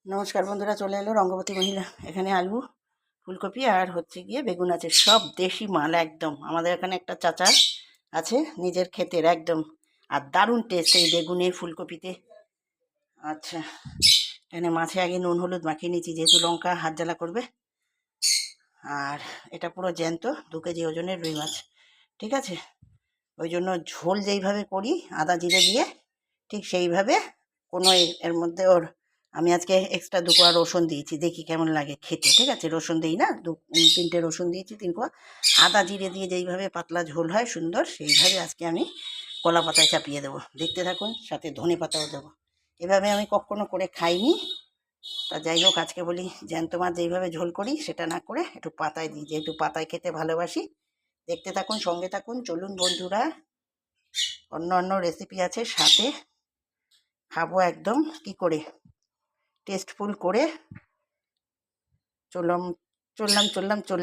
নমস্কার বন্ধুরা, চলে এলো রঙ্গবতী মহিলা। এখানে আলু, ফুলকপি আর হচ্ছে গিয়ে বেগুন আছে, সব দেশি মাল একদম। আমাদের এখানে একটা চাচা আছে নিজের ক্ষেতের একদম, আর দারুণ টেস্ট এই বেগুনে ফুলকপিতে। আচ্ছা, এখানে মাছে আগে নুন হলুদ মাখিয়ে নিয়েছি, যেহেতু লঙ্কা হাত জ্বালা করবে। আর এটা পুরো জ্যান্ত 2 কেজি ওজনের রুই মাছ, ঠিক আছে। ওই জন্য ঝোল যেইভাবে করি আদা জিরে দিয়ে, ঠিক সেইভাবে কোনো এর মধ্যে ওর আমি আজকে এক্সট্রা 2 কোয়া রসুন দিয়েছি, দেখি কেমন লাগে খেতে, ঠিক আছে। রসুন দিই না, 3টে রসুন দিয়েছি, 3 কোয়া আদা জিরে দিয়ে যেইভাবে পাতলা ঝোল হয় সুন্দর, সেইভাবে আজকে আমি কলা পাতায় চাপিয়ে দেবো। দেখতে থাকুন, সাথে ধনে পাতাও দেবো। এভাবে আমি কখনো করে খাইনি, তা যাই হোক আজকে বলি জ্যান্ত মাছ যেইভাবে ঝোল করি সেটা না করে একটু পাতায় দিই, যেহেতু পাতায় খেতে ভালোবাসি। দেখতে থাকুন, সঙ্গে থাকুন, চলুন বন্ধুরা। অন্য অন্য রেসিপি আছে সাথে, খাবো একদম কি করে টেস্টফুল করে। চললাম চললাম চললাম চললাম।